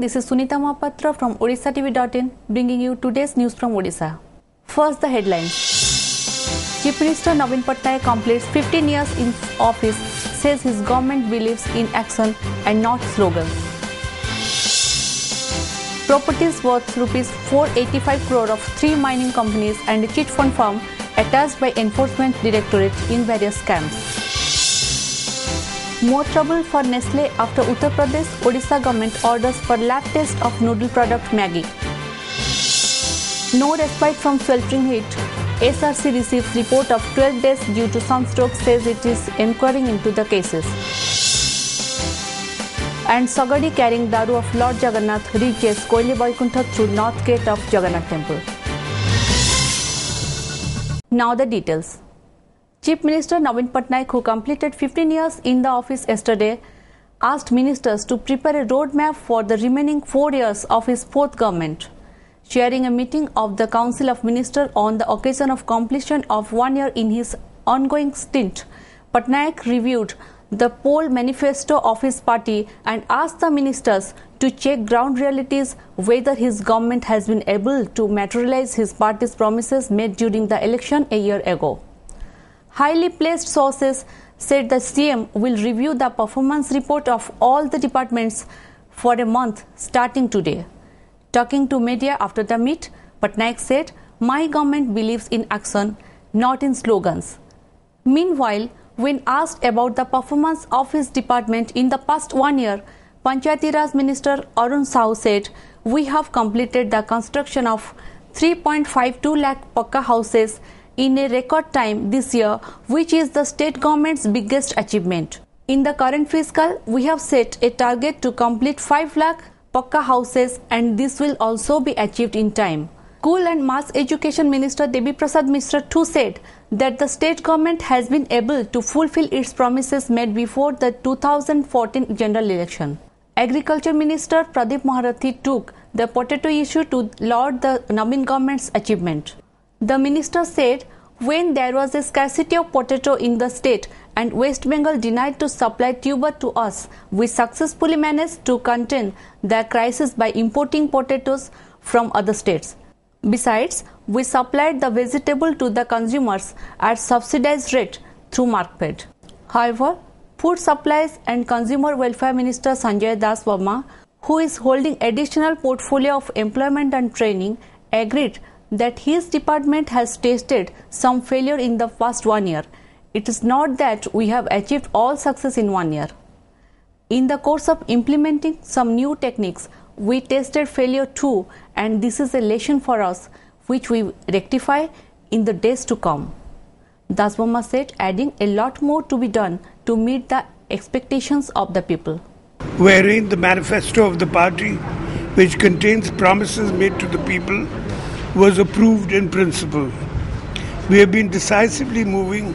this is Sunita Mahapatra from odishatv.in bringing you today's news from Odisha. First, the headlines. Chief Minister Navin Patnaik completes 15 years in office, says his government believes in action and not slogans. Properties worth Rs 485 crore of 3 mining companies and a chit fund firm attached by Enforcement Directorate in various scams. More trouble for Nestle after Uttar Pradesh Odisha government orders for lab test of noodle product Maggi. No respite from sweltering heat. SRC receives report of 12 deaths due to sunstroke, says it is inquiring into the cases. And Sagadi carrying Daru of Lord Jagannath reaches Koili Vaikuntha through north gate of Jagannath temple. Now the details. Chief Minister Navin Patnaik, who completed 15 years in the office yesterday, asked ministers to prepare a roadmap for the remaining 4 years of his fourth government. Chairing a meeting of the Council of Ministers on the occasion of completion of 1 year in his ongoing stint, Patnaik reviewed the poll manifesto of his party and asked the ministers to check ground realities whether his government has been able to materialize his party's promises made during the election a year ago. Highly placed sources said the CM will review the performance report of all the departments for a month starting today. Talking to media after the meet, Patnaik said, "My government believes in action, not in slogans." Meanwhile, when asked about the performance of his department in the past 1 year, Panchayati Raj Minister Arun Sahu said, "We have completed the construction of 3.52 lakh Pakka houses in a record time this year, which is the state government's biggest achievement. In the current fiscal, we have set a target to complete 5 lakh Pakka houses and this will also be achieved in time." School and Mass Education Minister Devi Prasad Mishra too said that the state government has been able to fulfill its promises made before the 2014 general election. Agriculture Minister Pradeep Maharathi took the potato issue to laud the Navin government's achievement. The minister said, "When there was a scarcity of potato in the state and West Bengal denied to supply tuber to us, we successfully managed to contain the crisis by importing potatoes from other states. Besides, we supplied the vegetable to the consumers at subsidized rate through Markfed." However, Food Supplies and Consumer Welfare Minister Sanjay Das Verma, who is holding additional portfolio of employment and training, agreed that his department has tasted some failure in the past 1 year. It is not that we have achieved all success in 1 year. In the course of implementing some new techniques, we tasted failure too, and this is a lesson for us which we rectify in the days to come. Das Verma said, adding a lot more to be done to meet the expectations of the people. Wherein the manifesto of the party, which contains promises made to the people, was approved in principle. We have been decisively moving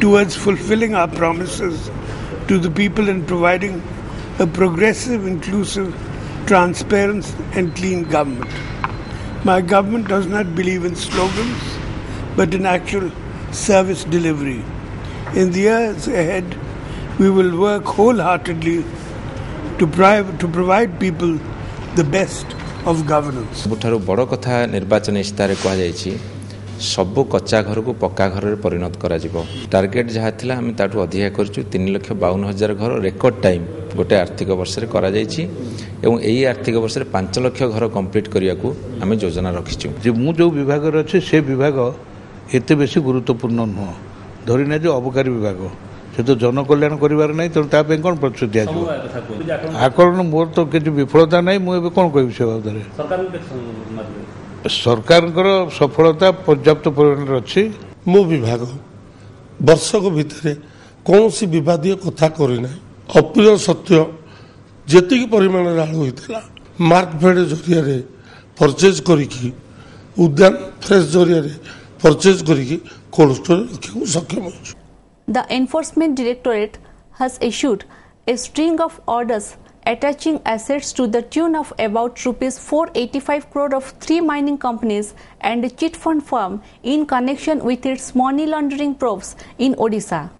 towards fulfilling our promises to the people and providing a progressive, inclusive, transparent and clean government. My government does not believe in slogans, but in actual service delivery. In the years ahead, we will work wholeheartedly to provide people the best of governance. ସବୁଠାରୁ ବଡ଼ କଥା ନିର୍ବାଚନ ଇସ୍ତାହାରରେ କୁହାଯାଇଛି, ସବୁ କଚ୍ଚା ଘରକୁ ପକ୍କା ଘରରେ ପରିଣତ କରାଯିବ। ଟାର୍ଗେଟ୍ ଯାହା ଥିଲା ଆମେ ତାଠୁ ଅଧିକା କରିଛୁ। 3,52,000 ଘର ରେକର୍ଡ ଟାଇମ୍ ଗୋଟେ ଆର୍ଥିକ ବର୍ଷରେ କରାଯାଇଛି ଏବଂ ଏହି ଆର୍ଥିକ ବର୍ଷରେ 5 ଲକ୍ଷ ଘର କମ୍ପ୍ଲିଟ୍ କରିବାକୁ ଆମେ ଯୋଜନା ରଖିଛୁ। ଯେ ମୁଁ ଯେଉଁ ବିଭାଗରେ ଅଛି ସେ ବିଭାଗ ଏତେ ବେଶୀ ଗୁରୁତ୍ୱପୂର୍ଣ୍ଣ ନୁହଁ। ଧରିନିଆ ଯେ ଅବକାରୀ ବିଭାଗ, ସେ ତ ଜନକଲ୍ୟାଣ କରିବାର ନାହିଁ, ତେଣୁ ତା ପାଇଁ କ'ଣ ପ୍ରତିଶୋଧ ଦିଆଯିବ? ଆକଳନ ମୋର ତ କିଛି ବିଫଳତା ନାହିଁ, ମୁଁ ଏବେ କ'ଣ କହିବି ସେ ବାବଦରେ? ସରକାରଙ୍କର ସଫଳତା ପର୍ଯ୍ୟାପ୍ତ ପରିମାଣରେ ଅଛି। ମୋ ବିଭାଗ ବର୍ଷକ ଭିତରେ କୌଣସି ବିବାଦୀୟ କଥା କରିନାହିଁ। ଅପ୍ରିୟ ସତ୍ୟ ଯେତିକି ପରିମାଣରେ ଆଳୁ ହୋଇଥିଲା ମାର୍କଫେଡ୍ ଜରିଆରେ ପରଚେଜ୍ କରିକି, ଉଦ୍ୟାନ ଫ୍ରେଶ୍ ଜରିଆରେ ପରଚେଜ୍ କରିକି କୋଲ୍ଡ ଷ୍ଟୋରରେ ରଖିବାକୁ ସକ୍ଷମ ହୋଇଛୁ। The Enforcement Directorate has issued a string of orders attaching assets to the tune of about Rs 485 crore of 3 mining companies and a chit fund firm in connection with its money laundering probes in Odisha.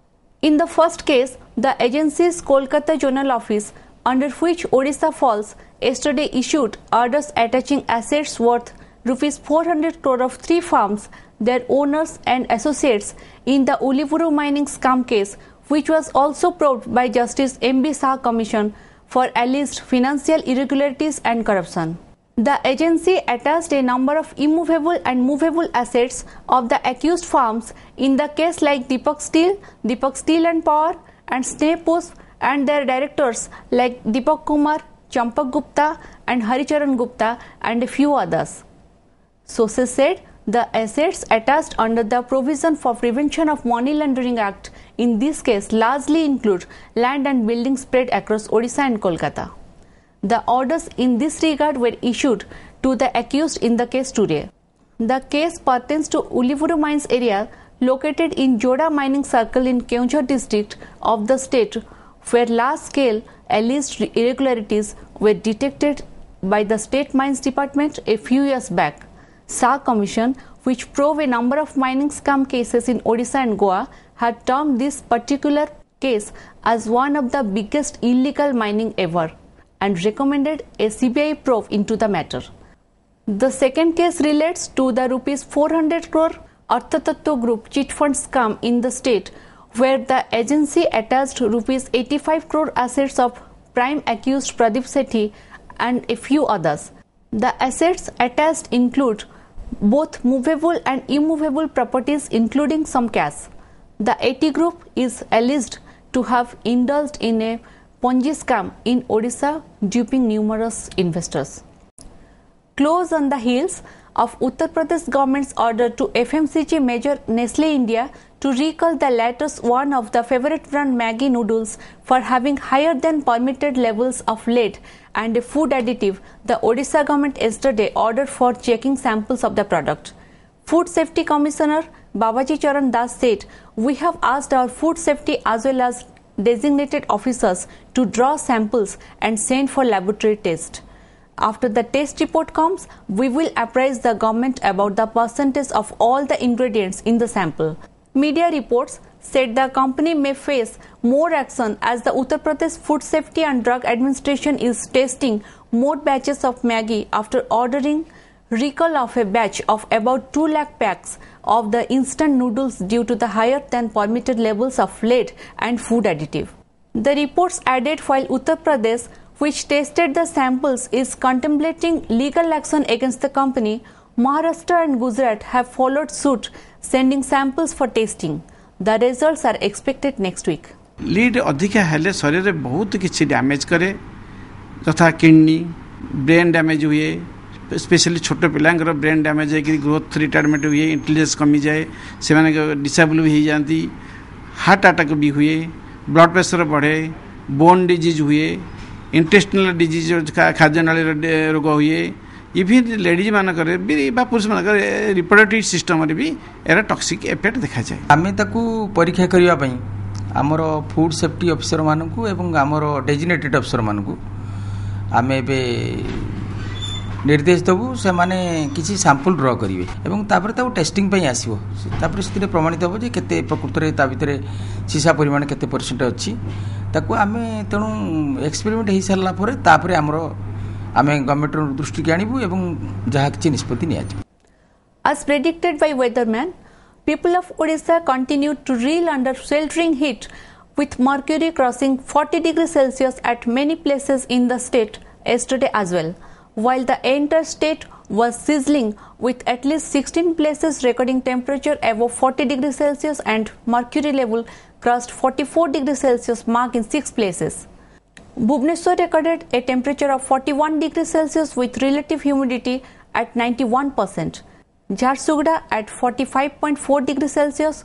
In the first case, the agency's Kolkata Zonal Office, under which Odisha falls, yesterday issued orders attaching assets worth rupees 400 crore of 3 farms, their owners and associates in the Ulivuru mining scam case, which was also probed by Justice M.B. Shah Commission for alleged financial irregularities and corruption. The agency attached a number of immovable and movable assets of the accused farms in the case like Deepak Steel and Power, and Snehpus, and their directors like Deepak Kumar, Champak Gupta and Haricharan Gupta, and a few others. Sources said the assets attached under the Provision for Prevention of Money Laundering Act in this case largely include land and buildings spread across Odisha and Kolkata. The orders in this regard were issued to the accused in the case today. The case pertains to Ulivuru Mines area located in Joda Mining Circle in Keonjhar district of the state, where large-scale alleged irregularities were detected by the State Mines Department a few years back. Shah Commission, which probed a number of mining scam cases in Odisha and Goa, had termed this particular case as one of the biggest illegal mining ever and recommended a CBI probe into the matter. The second case relates to the rupees 400 crore Arthatattva Group chit fund scam in the state, where the agency attached rupees 85 crore assets of prime accused Pradeep Sethi and a few others. The assets attached include both movable and immovable properties, including some cash. The AT Group is alleged to have indulged in a Ponzi scam in Odisha, duping numerous investors. Close on the heels of Uttar Pradesh government's order to FMCG major Nestle India to recall the latest one of the favorite brand Maggi noodles for having higher than permitted levels of lead and a food additive, the Odisha government yesterday ordered for checking samples of the product. Food Safety Commissioner Babaji Charan Das said, "We have asked our food safety as well as designated officers to draw samples and send for laboratory test. After the test report comes, we will apprise the government about the percentage of all the ingredients in the sample." Media reports said the company may face more action as the Uttar Pradesh Food Safety and Drug Administration is testing more batches of Maggi after ordering recall of a batch of about 2 lakh packs of the instant noodles due to the higher than permitted levels of lead and food additive. The reports added while Uttar Pradesh, which tested the samples, is contemplating legal action against the company, Maharashtra and Gujarat have followed suit, sending samples for testing. The results are expected next week. Lead अधिका हेले शरीर में बहुत किसी damage करे, तथा kidney brain damage हुए, specially छोटे पिलांकर ब्रेन डैमेज है कि ग्रोथ रिटायरमेंट हुए, इंटेलिजेंस कमी जाए, से माने डिसेबल भी हो जाती, हार्ट अटैक भी हुए, ब्लड प्रेशर बढ़े, बोन डिजीज हुए, इंटेस्टिनल डिजीज खाद्य नाली रोग हुए, इवन लेडीज मानकर भी बा पुरुष मानकर रिप्रोडक्टिव सिस्टम रे भी एरा टॉक्सिक इफेक्ट देखा जाए. आमे ताकू परीक्षा करिया पई हमर फूड सेफ्टी ऑफिसर मानकू एवं हमर डेजिग्नेटेड ऑफिसर मानकू आमे बे निर्देश देबू से माने किसी सैंपल ड्रॉ करिवे एवं तापर ताऊ टेस्टिंग पई आसीबो तापर स्थिति प्रमाणित हो जे केते प्रकृत रे ता भितरे सीसा परिमाण केते परसेंट अछि ताकू आमे तणु एक्सपेरिमेंट हे सरला परे तापर हमरो आमे गवर्नमेंट रो दृष्टि के आनिबू एवं जहा किछि निष्पत्ति निया. As predicted by weatherman, people of Odisha continued to reel under sweltering heat, with mercury crossing 40 degrees Celsius at many places in the state yesterday as well, while the entire state was sizzling with at least 16 places recording temperature above 40 degrees Celsius and mercury level crossed 44 degrees Celsius mark in 6 places. Bhubaneswar recorded a temperature of 41 degrees Celsius with relative humidity at 91%. Jharsuguda at 45.4 degrees Celsius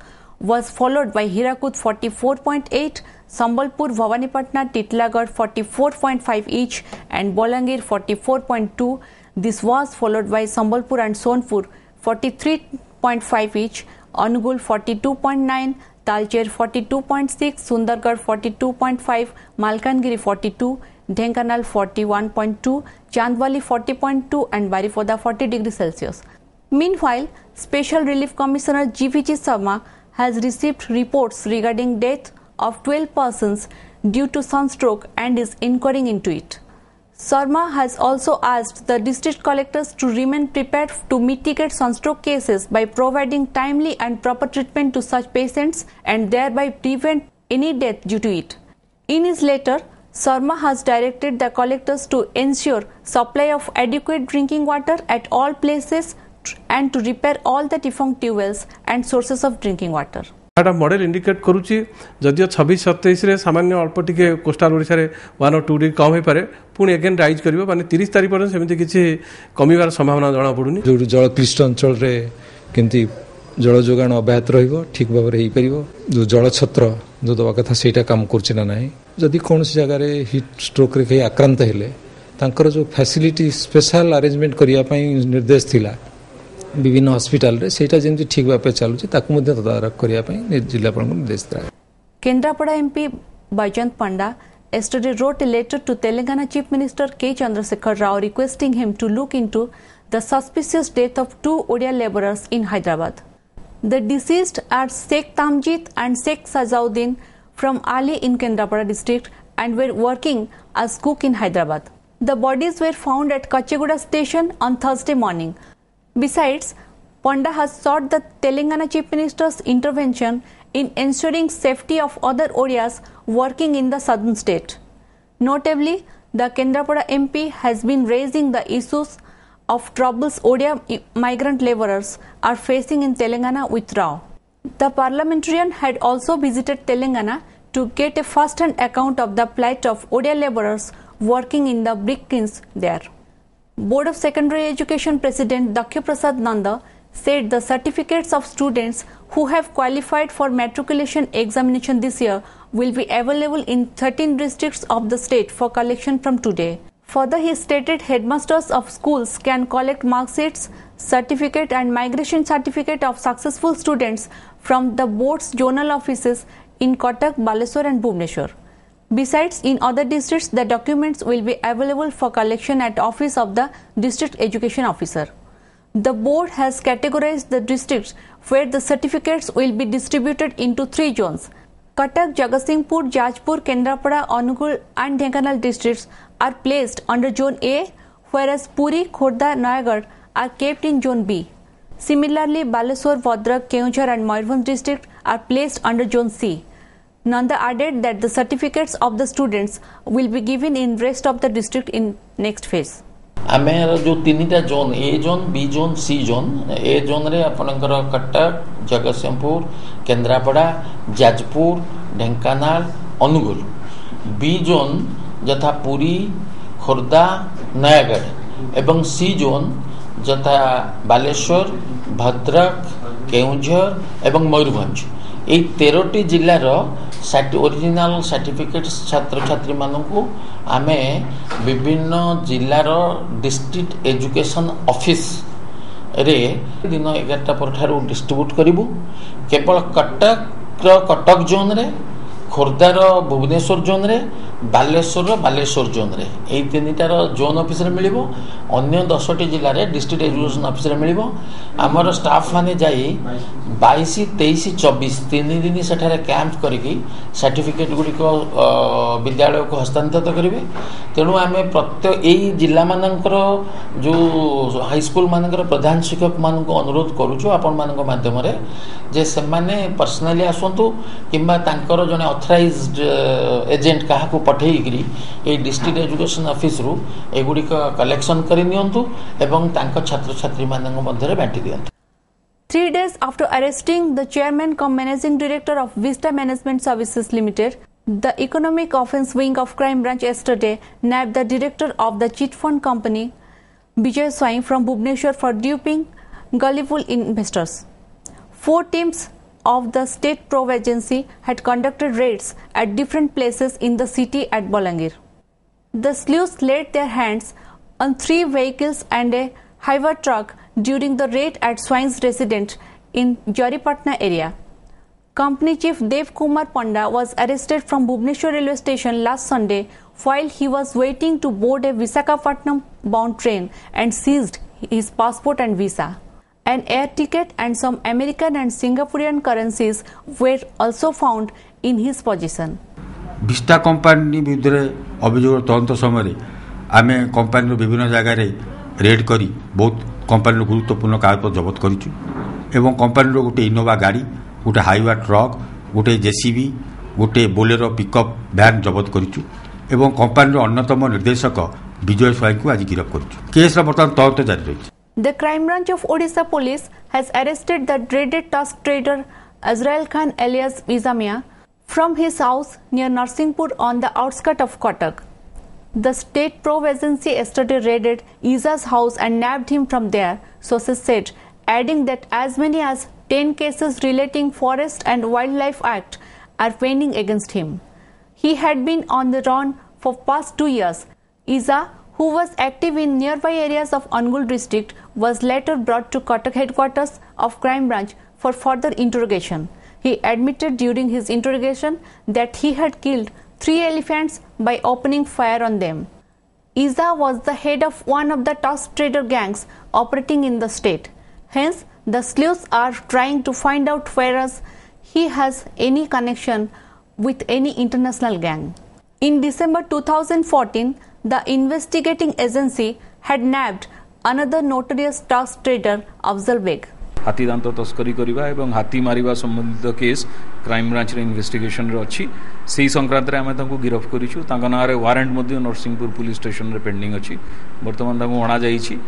was followed by Hirakud 44.8, Sambalpur, Bhavanipatna, Titlagarh 44.5 each and Bolangir 44.2. This was followed by Sambalpur and Sonpur 43.5 each, Anugul 42.9, Talcher 42.6, Sundargarh 42.5, Malkangiri 42, Dhenkanal 41.2, Chandwali 40.2 and Baripada 40 degrees Celsius. Meanwhile, Special Relief Commissioner G.V.G. Sharma has received reports regarding death of 12 persons due to sunstroke and is inquiring into it. Sharma has also asked the district collectors to remain prepared to mitigate sunstroke cases by providing timely and proper treatment to such patients and thereby prevent any death due to it. In his letter, Sharma has directed the collectors to ensure supply of adequate drinking water at all places and to repair all the defunct tube-wells and sources of drinking water. Model indicate करुच्ची जदिव 26-27 सामान्य अल्प टी coastal Odisha 1 or 2 degree कम हो पारे पुणी eigen rise कर माने 30 तारीख पर्यंत सेमती किसी कमिबार संभावना जना पड़ुनी जो जल क्लिष्ट अंचल रे केमती जल जोगान अब्याहत रहिबो ठीक भाव रे परिबो जो जल छत्र जो दवा कथा सेटा काम करछि ना नाही जदि कोन सी जगह रे हीट स्ट्रोक रे के आक्रांत हेले तांकर जो फैसिलिटी स्पेशल अरेंजमेंट करिया पई निर्देश थिला विभिन्न हॉस्पिटल रे सेटा जेंति ठीक भाबे चालुछि ताकु मध्ये तदारक करिया पई जिल्लापाल को निर्देश दिया। Kendrapara MP Baijayant Panda yesterday wrote a letter to Telangana Chief Minister K. Chandrasekhar Rao requesting him to look into the suspicious death of 2 Odia laborers in Hyderabad. The deceased are Sheikh Tamjid and Sheikh Sajauddin from Ali in Kendrapada district and were working as cook in Hyderabad. The bodies were found at Kacheguda station on Thursday morning. Besides, Panda has sought the Telangana Chief Minister's intervention in ensuring safety of other Odias working in the southern state. Notably, the Kendrapada MP has been raising the issues of troubles Odia migrant laborers are facing in Telangana with Rao. The parliamentarian had also visited Telangana to get a first-hand account of the plight of Odia laborers working in the brick kilns there. Board of Secondary Education President Daksha Prasad Nanda said the certificates of students who have qualified for matriculation examination this year will be available in 13 districts of the state for collection from today. Further, he stated headmasters of schools can collect mark sheets, certificate and migration certificate of successful students from the board's zonal offices in Cuttack, Baleswar and Bhubaneswar. Besides, in other districts, the documents will be available for collection at office of the district education officer. The board has categorized the districts where the certificates will be distributed into 3 zones. Cuttack, Jagatsinghpur, Jajpur, Kendrapada, Anugul and Dhenkanal districts are placed under Zone A, whereas Puri, Khordha, Nayagad are kept in Zone B. Similarly, Baleswar, Bhadrak, Keonjhar and Mayurbhanj districts are placed under Zone C. Nanda added that the certificates of the students will be given in rest of the district in next phase. आमेर जो 3टा zone A zone B zone C zone A zone रे आपनकर Cuttack Jagatsinghpur Kendrapara Jajpur Dhenkanal Angul B zone यथा पुरी खोर्धा नयागढ़ एवं सी zone यथा बालेश्वर भद्रक केउंझर एवं मयूरभंज এই 13টি जिल्लार ओरिजिनल सर्टिफिकेट छात्र छात्री मानू आमे विभिन्न जिल्लार डिस्ट्रिक्ट एजुकेशन ऑफिस रे दिन 11टा पर डिस्ट्रीब्यूट करिवु केवल कटक जोन रे खोर्धार भुवनेश्वर जोन रे बालेश्वर जोन रे एई 3टार जोन ऑफिस रे मिलिबो अन्य 10टी जिल्ला रे डिस्ट्रिक्ट एजुकेशन ऑफिस रे मिलिबो हमर स्टाफ माने जाई 22 23 24 3 दिन सेठारे कैंप करिकी सर्टिफिकेट गुडी को विद्यालय को हस्तांतरित करिवे तेणु आमे प्रत्येक एई जिल्ला मानकर जो हाई स्कूल मानकर प्रधान शिक्षक मान को अनुरोध करूछु आपण मानक माध्यम रे जे से माने पर्सनली आसंतु किंबा तांकर जने ऑथराइज्ड एजेंट काहा को पठेइकरी ए डिस्ट्रिक्ट एजुकेशन ऑफिस रु एगुडी का कलेक्शन करि नियंतु एवं तांकर छात्र छात्री मानक मध्ये बांटी दियंतु. 3 days after arresting the chairman cum managing director of Vista Management Services Limited, the Economic Offence Wing of Crime Branch yesterday nabbed the director of the chit fund company, Vijay Swain, from Bhubaneswar for duping gullible investors. 4 teams of the State Probe Agency had conducted raids at different places in the city at Balangir. The sleuths laid their hands on 3 vehicles and a highway truck during the raid at Swain's residence in Jaripatna area. Company chief Dev Kumar Panda was arrested from Bhubaneswar railway station last Sunday while he was waiting to board a Visakhapatnam bound train and seized his passport and visa. An air ticket and some American and Singaporean currencies were also found in his possession. Vista company विरुद्ध अभियोग तदंत समय आम company विभिन्न जगार red करी बहुत company गुरुत्वपूर्ण कागज जबत करूँ कंपानी गोटे इनोवा गाड़ी गोटे हाईवा ट्रक गोटे जेसीबी गोटे बोलेरो पिकअप भैन जबत करूँ कंपानी अन्यतम निर्देशक विजय स्वाई को आज गिरफ्त करूँ केस बर्तमान तदंत जारी रही। The crime branch of Odisha police has arrested the dreaded tusk trader Azrael Khan alias Izamia from his house near Narsinghpur on the outskirts of Cuttack. The state probe agency yesterday raided Iza's house and nabbed him from there, sources said, adding that as many as 10 cases relating Forest and Wildlife Act are pending against him. He had been on the run for past 2 years. Iza, who was active in nearby areas of Angul district, was later brought to Cuttack headquarters of crime branch for further interrogation. He admitted during his interrogation that he had killed 3 elephants by opening fire on them. Iza was the head of one of the tusk trader gangs operating in the state. Hence, the sleuths are trying to find out whether he has any connection with any international gang. In December 2014, the investigating agency had nabbed another notorious tusk trader, Afzal Beg. हाथी दांत तस्करी करवा एवं हाथी मारिबा संबंधित case crime branch रे investigation रे अछि सेही संक्रांत रे आमे तांको गिरफ्त करिछु तांका नारे वारंट मध्ये नरसिंहपुर पुलिस स्टेशन रे पेंडिंग अछि वर्तमान तांको अणा जाईछि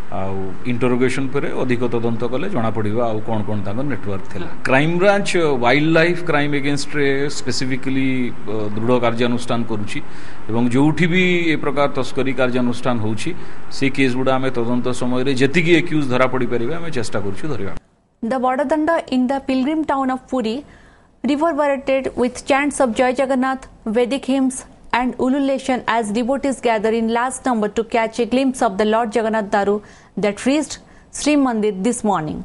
आउ इंटरोगेशन पर अधिक तदंत कले जना पड़िबा आउ कोन कोन तांको नेटवर्क थिला। Crime branch wild life crime against रे स्पेसिफिकली दृढ़ कार्यानुष्ठान करूछि एवं जोठी भी ए प्रकार तस्करी कार्यानुष्ठान होछि से केस गुडा आमे तदंत समय रे जति की एक्यूज धरा पड़ी परिबा आमे चेष्टा करछु धरिबा। The Badadanda in the pilgrim town of Puri reverberated with chants of Jai Jagannath, Vedic hymns and ululation as devotees gather in large number to catch a glimpse of the Lord Jagannath Daru that reached Sri Mandir this morning.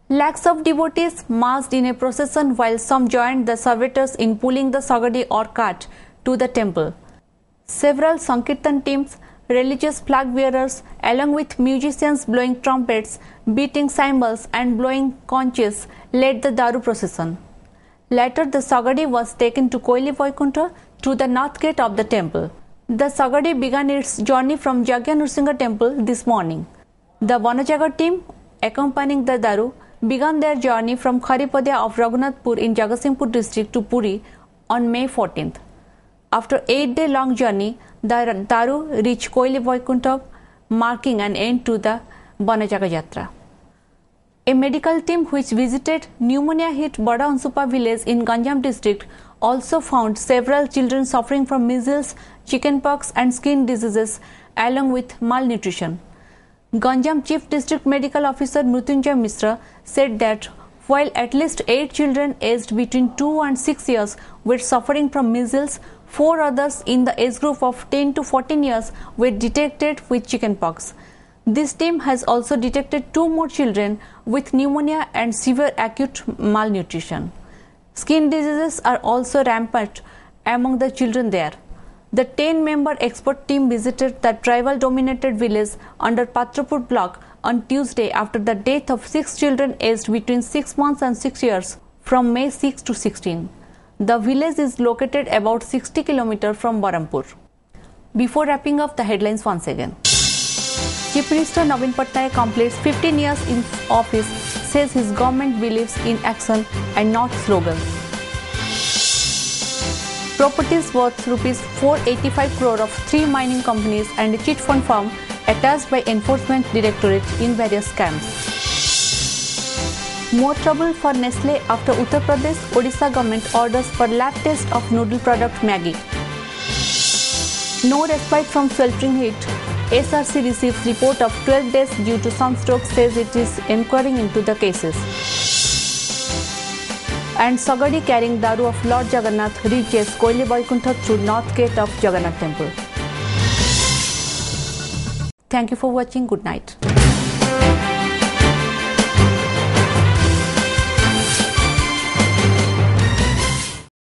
Lakhs of devotees marched in a procession while some joined the servitors in pulling the sagadi or cart to the temple. Several Sankirtan teams, religious flag bearers along with musicians blowing trumpets, beating cymbals and blowing conches led the Daru procession. Later the sagadi was taken to Koili Vaikunta to the north gate of the temple. The sagadi began its journey from Jagya Nrsinga temple this morning. The Vanajagar team accompanying the Daru began their journey from Kharipadia of Raghunathpur in Jagatsinghpur district to Puri on May 14th. After 8-day long journey, the Daru reached Koili Vaikunta, marking an end to the Vanajaga Yatra. A medical team which visited pneumonia-hit Bada Ansupa village in Ganjam district also found several children suffering from measles, chickenpox and skin diseases along with malnutrition. Ganjam Chief District Medical Officer Mrutyunjay Mishra said that while at least 8 children aged between 2 and 6 years were suffering from measles, 4 others in the age group of 10 to 14 years were detected with chickenpox. This team has also detected 2 more children with pneumonia and severe acute malnutrition. Skin diseases are also rampant among the children there. The 10-member expert team visited the tribal-dominated village under Patrapur block on Tuesday after the death of 6 children aged between 6 months and 6 years from May 6 to 16. The village is located about 60 km from Barampur. Before wrapping up the headlines once again. Chief Minister Navin Patnaik completes 15 years in office, says his government believes in action and not slogans. Properties worth Rs 485 crore of 3 mining companies and a chit fund firm attached by Enforcement Directorate in various scams. More trouble for Nestle after Uttar Pradesh, Odisha government orders for lab test of noodle product Maggi. No respite from sweltering heat. SRC receives report of 12 deaths due to sunstroke, says it is inquiring into the cases. And Sagadi carrying Daru of Lord Jagannath reaches Koili Vaikuntha through north gate of Jagannath temple. Thank you for watching. Good night.